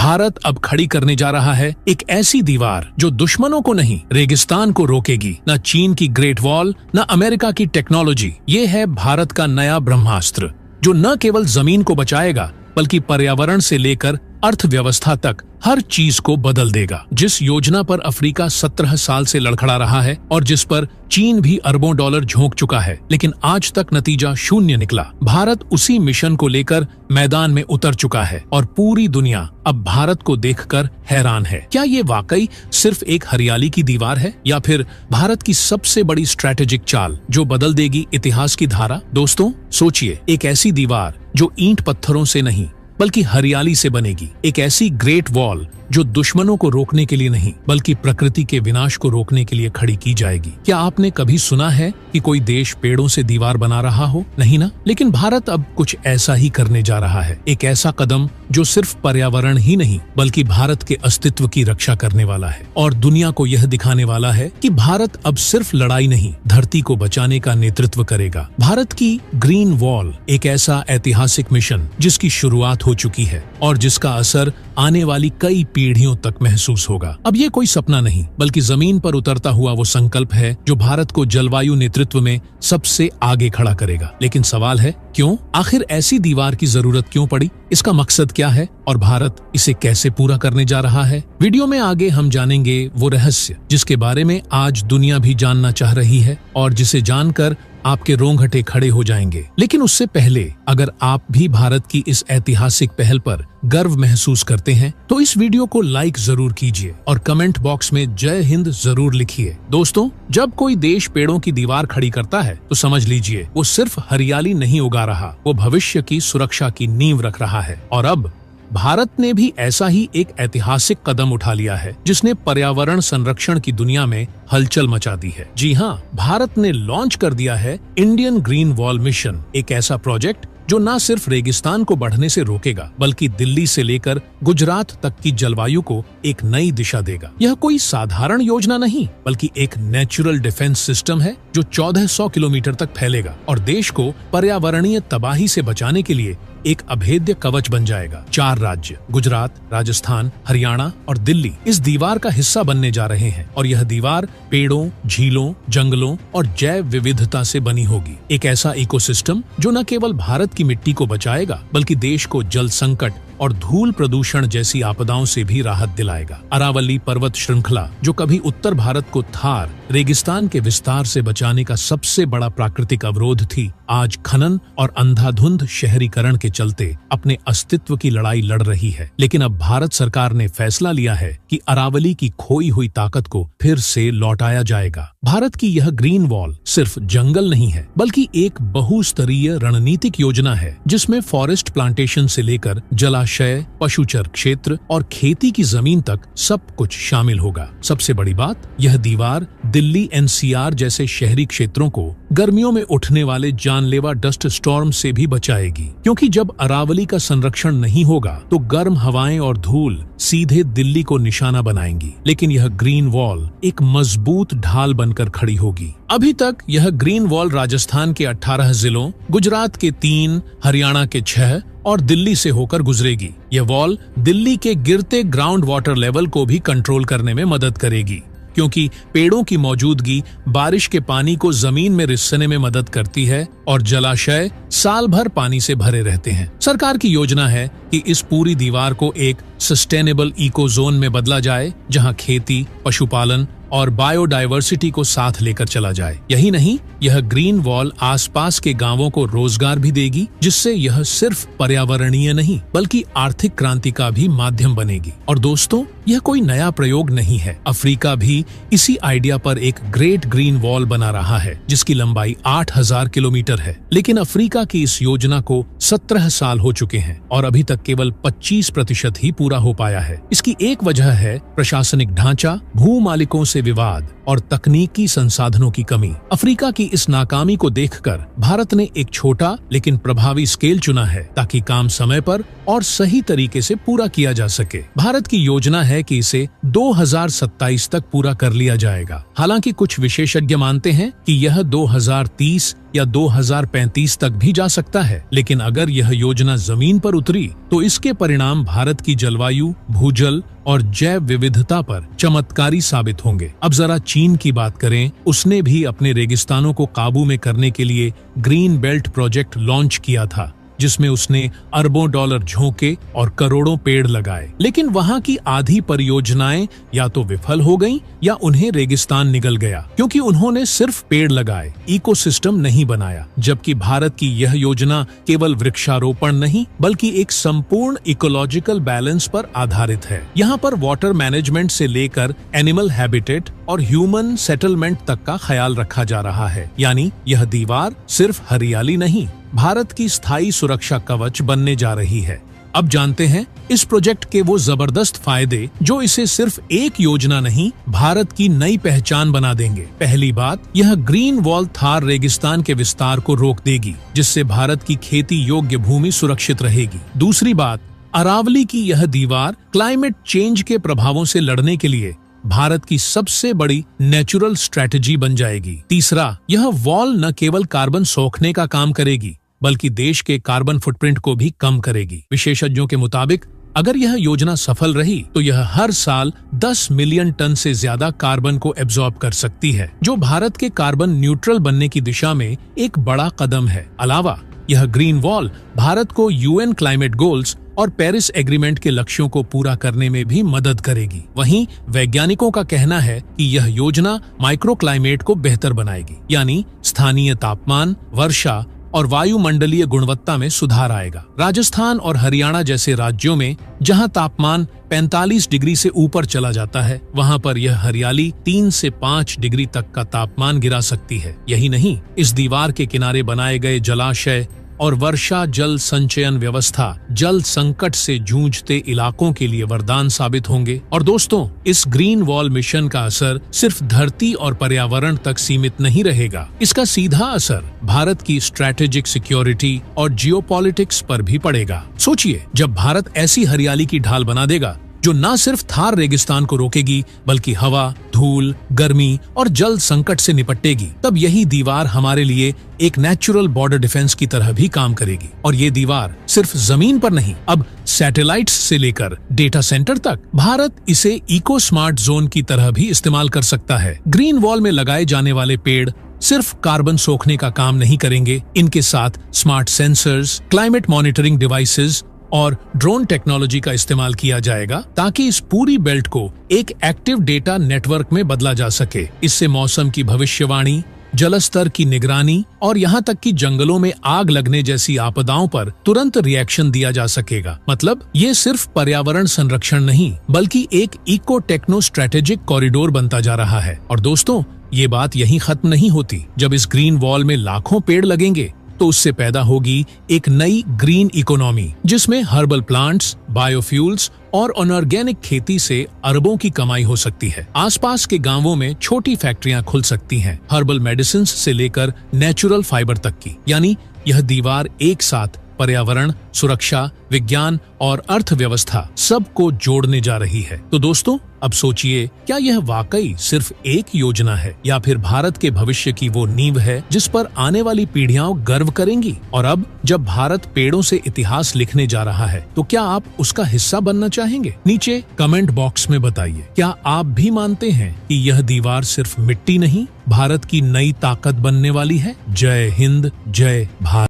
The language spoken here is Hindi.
भारत अब खड़ी करने जा रहा है एक ऐसी दीवार जो दुश्मनों को नहीं, रेगिस्तान को रोकेगी। न चीन की ग्रेट वॉल, न अमेरिका की टेक्नोलॉजी। ये है भारत का नया ब्रह्मास्त्र, जो न केवल जमीन को बचाएगा बल्कि पर्यावरण से लेकर अर्थव्यवस्था तक हर चीज को बदल देगा। जिस योजना पर अफ्रीका 17 साल से लड़खड़ा रहा है और जिस पर चीन भी अरबों डॉलर झोंक चुका है, लेकिन आज तक नतीजा शून्य निकला। भारत उसी मिशन को लेकर मैदान में उतर चुका है और पूरी दुनिया अब भारत को देखकर हैरान है। क्या ये वाकई सिर्फ एक हरियाली की दीवार है या फिर भारत की सबसे बड़ी स्ट्रैटेजिक चाल जो बदल देगी इतिहास की धारा? दोस्तों सोचिए, एक ऐसी दीवार जो ईंट पत्थरों से नहीं बल्कि हरियाली से बनेगी। एक ऐसी ग्रेट वॉल जो दुश्मनों को रोकने के लिए नहीं बल्कि प्रकृति के विनाश को रोकने के लिए खड़ी की जाएगी। क्या आपने कभी सुना है कि कोई देश पेड़ों से दीवार बना रहा हो? नहीं ना। लेकिन भारत अब कुछ ऐसा ही करने जा रहा है। एक ऐसा कदम जो सिर्फ पर्यावरण ही नहीं बल्कि भारत के अस्तित्व की रक्षा करने वाला है और दुनिया को यह दिखाने वाला है कि भारत अब सिर्फ लड़ाई नहीं, धरती को बचाने का नेतृत्व करेगा। भारत की ग्रीन वॉल एक ऐसा ऐतिहासिक मिशन जिसकी शुरुआत हो चुकी है और जिसका असर आने वाली कई पीढ़ियों तक महसूस होगा। अब ये कोई सपना नहीं बल्कि जमीन पर उतरता हुआ वो संकल्प है जो भारत को जलवायु नेतृत्व में सबसे आगे खड़ा करेगा। लेकिन सवाल है, क्यों? आखिर ऐसी दीवार की जरूरत क्यों पड़ी? इसका मकसद क्या है और भारत इसे कैसे पूरा करने जा रहा है? वीडियो में आगे हम जानेंगे वो रहस्य जिसके बारे में आज दुनिया भी जानना चाह रही है और जिसे जानकर आपके रोंगटे खड़े हो जाएंगे। लेकिन उससे पहले, अगर आप भी भारत की इस ऐतिहासिक पहल पर गर्व महसूस करते हैं तो इस वीडियो को लाइक जरूर कीजिए और कमेंट बॉक्स में जय हिंद जरूर लिखिए। दोस्तों, जब कोई देश पेड़ों की दीवार खड़ी करता है तो समझ लीजिए वो सिर्फ हरियाली नहीं उगा रहा, वो भविष्य की सुरक्षा की नींव रख रहा है। और अब भारत ने भी ऐसा ही एक ऐतिहासिक कदम उठा लिया है जिसने पर्यावरण संरक्षण की दुनिया में हलचल मचा दी है। जी हाँ, भारत ने लॉन्च कर दिया है इंडियन ग्रीन वॉल मिशन, एक ऐसा प्रोजेक्ट जो न सिर्फ रेगिस्तान को बढ़ने से रोकेगा बल्कि दिल्ली से लेकर गुजरात तक की जलवायु को एक नई दिशा देगा। यह कोई साधारण योजना नहीं बल्कि एक नेचुरल डिफेंस सिस्टम है जो 1400 किलोमीटर तक फैलेगा और देश को पर्यावरणीय तबाही से बचाने के लिए एक अभेद्य कवच बन जाएगा। 4 राज्य गुजरात, राजस्थान, हरियाणा और दिल्ली इस दीवार का हिस्सा बनने जा रहे हैं और यह दीवार पेड़ों, झीलों, जंगलों और जैव विविधता से बनी होगी। एक ऐसा इकोसिस्टम जो न केवल भारत की मिट्टी को बचाएगा बल्कि देश को जल संकट और धूल प्रदूषण जैसी आपदाओं से भी राहत दिलाएगा। अरावली पर्वत श्रृंखला जो कभी उत्तर भारत को थार रेगिस्तान के विस्तार से बचाने का सबसे बड़ा प्राकृतिक अवरोध थी, आज खनन और अंधाधुंध शहरीकरण के चलते अपने अस्तित्व की लड़ाई लड़ रही है। लेकिन अब भारत सरकार ने फैसला लिया है कि अरावली की खोई हुई ताकत को फिर से लौटाया जाएगा। भारत की यह ग्रीन वॉल सिर्फ जंगल नहीं है बल्कि एक बहुस्तरीय रणनीतिक योजना है जिसमें फॉरेस्ट प्लांटेशन से लेकर जलाशय, पशुचर क्षेत्र और खेती की जमीन तक सब कुछ शामिल होगा। सबसे बड़ी बात, यह दीवार दिल्ली एनसीआर जैसे शहरी क्षेत्रों को गर्मियों में उठने वाले जानलेवा डस्ट स्टॉर्म से भी बचाएगी, क्योंकि जब अरावली का संरक्षण नहीं होगा तो गर्म हवाएं और धूल सीधे दिल्ली को निशाना बनाएंगी। लेकिन यह ग्रीन वॉल एक मजबूत ढाल बनकर खड़ी होगी। अभी तक यह ग्रीन वॉल राजस्थान के 18 जिलों, गुजरात के 3, हरियाणा के 6 और दिल्ली से होकर गुजरेगी। यह वॉल दिल्ली के गिरते ग्राउंड वाटर लेवल को भी कंट्रोल करने में मदद करेगी, क्योंकि पेड़ों की मौजूदगी बारिश के पानी को जमीन में रिसने में मदद करती है और जलाशय साल भर पानी से भरे रहते हैं। सरकार की योजना है कि इस पूरी दीवार को एक सस्टेनेबल इको जोन में बदला जाए, जहां खेती, पशुपालन और बायोडायवर्सिटी को साथ लेकर चला जाए। यही नहीं, यह ग्रीन वॉल आसपास के गांवों को रोजगार भी देगी, जिससे यह सिर्फ पर्यावरणीय नहीं बल्कि आर्थिक क्रांति का भी माध्यम बनेगी। और दोस्तों, यह कोई नया प्रयोग नहीं है। अफ्रीका भी इसी आइडिया पर एक ग्रेट ग्रीन वॉल बना रहा है जिसकी लंबाई 8000 किलोमीटर है। लेकिन अफ्रीका की इस योजना को 17 साल हो चुके हैं और अभी तक केवल 25% ही पूरा हो पाया है। इसकी एक वजह है प्रशासनिक ढांचा, भू मालिकों से विवाद और तकनीकी संसाधनों की कमी। अफ्रीका की इस नाकामी को देखकर भारत ने एक छोटा लेकिन प्रभावी स्केल चुना है ताकि काम समय पर और सही तरीके से पूरा किया जा सके। भारत की योजना है है कि इसे 2027 तक पूरा कर लिया जाएगा। हालांकि कुछ विशेषज्ञ मानते हैं कि यह 2030 या 2035 तक भी जा सकता है, लेकिन अगर यह योजना जमीन पर उतरी तो इसके परिणाम भारत की जलवायु, भूजल और जैव विविधता पर चमत्कारी साबित होंगे। अब जरा चीन की बात करें। उसने भी अपने रेगिस्तानों को काबू में करने के लिए ग्रीन बेल्ट प्रोजेक्ट लॉन्च किया था, जिसमें उसने अरबों डॉलर झोंके और करोड़ों पेड़ लगाए। लेकिन वहां की आधी परियोजनाएं या तो विफल हो गईं या उन्हें रेगिस्तान निगल गया, क्योंकि उन्होंने सिर्फ पेड़ लगाए, इकोसिस्टम नहीं बनाया। जबकि भारत की यह योजना केवल वृक्षारोपण नहीं बल्कि एक संपूर्ण इकोलॉजिकल बैलेंस पर आधारित है। यहाँ पर वाटर मैनेजमेंट से लेकर एनिमल हैबिटेट और ह्यूमन सेटलमेंट तक का ख्याल रखा जा रहा है। यानी यह दीवार सिर्फ हरियाली नहीं, भारत की स्थायी सुरक्षा कवच बनने जा रही है। अब जानते हैं इस प्रोजेक्ट के वो जबरदस्त फायदे जो इसे सिर्फ एक योजना नहीं, भारत की नई पहचान बना देंगे। पहली बात, यह ग्रीन वॉल थार रेगिस्तान के विस्तार को रोक देगी, जिससे भारत की खेती योग्य भूमि सुरक्षित रहेगी। दूसरी बात, अरावली की यह दीवार क्लाइमेट चेंज के प्रभावों से लड़ने के लिए भारत की सबसे बड़ी नेचुरल स्ट्रेटजी बन जाएगी। तीसरा, यह वॉल न केवल कार्बन सोखने का काम करेगी बल्कि देश के कार्बन फुटप्रिंट को भी कम करेगी। विशेषज्ञों के मुताबिक अगर यह योजना सफल रही तो यह हर साल 10 मिलियन टन से ज्यादा कार्बन को एब्जॉर्ब कर सकती है, जो भारत के कार्बन न्यूट्रल बनने की दिशा में एक बड़ा कदम है। अलावा यह ग्रीन वॉल भारत को यूएन क्लाइमेट गोल्स और पेरिस एग्रीमेंट के लक्ष्यों को पूरा करने में भी मदद करेगी। वहीं वैज्ञानिकों का कहना है कि यह योजना माइक्रो क्लाइमेट को बेहतर बनाएगी, यानी स्थानीय तापमान, वर्षा और वायुमंडलीय गुणवत्ता में सुधार आएगा। राजस्थान और हरियाणा जैसे राज्यों में जहां तापमान 45 डिग्री से ऊपर चला जाता है, वहां पर यह हरियाली 3 से 5 डिग्री तक का तापमान गिरा सकती है। यही नहीं, इस दीवार के किनारे बनाए गए जलाशय और वर्षा जल संचयन व्यवस्था जल संकट से जूझते इलाकों के लिए वरदान साबित होंगे। और दोस्तों, इस ग्रीन वॉल मिशन का असर सिर्फ धरती और पर्यावरण तक सीमित नहीं रहेगा। इसका सीधा असर भारत की स्ट्रैटेजिक सिक्योरिटी और जियोपॉलिटिक्स पर भी पड़ेगा। सोचिए, जब भारत ऐसी हरियाली की ढाल बना देगा जो न सिर्फ थार रेगिस्तान को रोकेगी बल्कि हवा, धूल, गर्मी और जल संकट से निपटेगी, तब यही दीवार हमारे लिए एक नेचुरल बॉर्डर डिफेंस की तरह भी काम करेगी। और ये दीवार सिर्फ जमीन पर नहीं, अब सैटेलाइट्स से लेकर डेटा सेंटर तक भारत इसे इको स्मार्ट जोन की तरह भी इस्तेमाल कर सकता है। ग्रीन वॉल में लगाए जाने वाले पेड़ सिर्फ कार्बन सोखने का काम नहीं करेंगे, इनके साथ smart sensors, climate monitoring devices और ड्रोन टेक्नोलॉजी का इस्तेमाल किया जाएगा ताकि इस पूरी बेल्ट को एक एक्टिव डेटा नेटवर्क में बदला जा सके। इससे मौसम की भविष्यवाणी, जलस्तर की निगरानी और यहाँ तक कि जंगलों में आग लगने जैसी आपदाओं पर तुरंत रिएक्शन दिया जा सकेगा। मतलब ये सिर्फ पर्यावरण संरक्षण नहीं बल्कि एक इको टेक्नो स्ट्रेटेजिक कॉरिडोर बनता जा रहा है। और दोस्तों, ये बात यहीं खत्म नहीं होती। जब इस ग्रीन वॉल में लाखों पेड़ लगेंगे तो उससे पैदा होगी एक नई ग्रीन इकोनॉमी, जिसमें हर्बल प्लांट्स, बायोफ्यूल्स और अनऑर्गेनिक खेती से अरबों की कमाई हो सकती है। आसपास के गांवों में छोटी फैक्ट्रियां खुल सकती हैं, हर्बल मेडिसिन से लेकर नेचुरल फाइबर तक की। यानी यह दीवार एक साथ पर्यावरण, सुरक्षा, विज्ञान और अर्थव्यवस्था सबको जोड़ने जा रही है। तो दोस्तों, अब सोचिए, क्या यह वाकई सिर्फ एक योजना है या फिर भारत के भविष्य की वो नींव है जिस पर आने वाली पीढ़ियां गर्व करेंगी? और अब जब भारत पेड़ों से इतिहास लिखने जा रहा है, तो क्या आप उसका हिस्सा बनना चाहेंगे? नीचे कमेंट बॉक्स में बताइए, क्या आप भी मानते हैं कि यह दीवार सिर्फ मिट्टी नहीं, भारत की नई ताकत बनने वाली है? जय हिंद, जय भारत।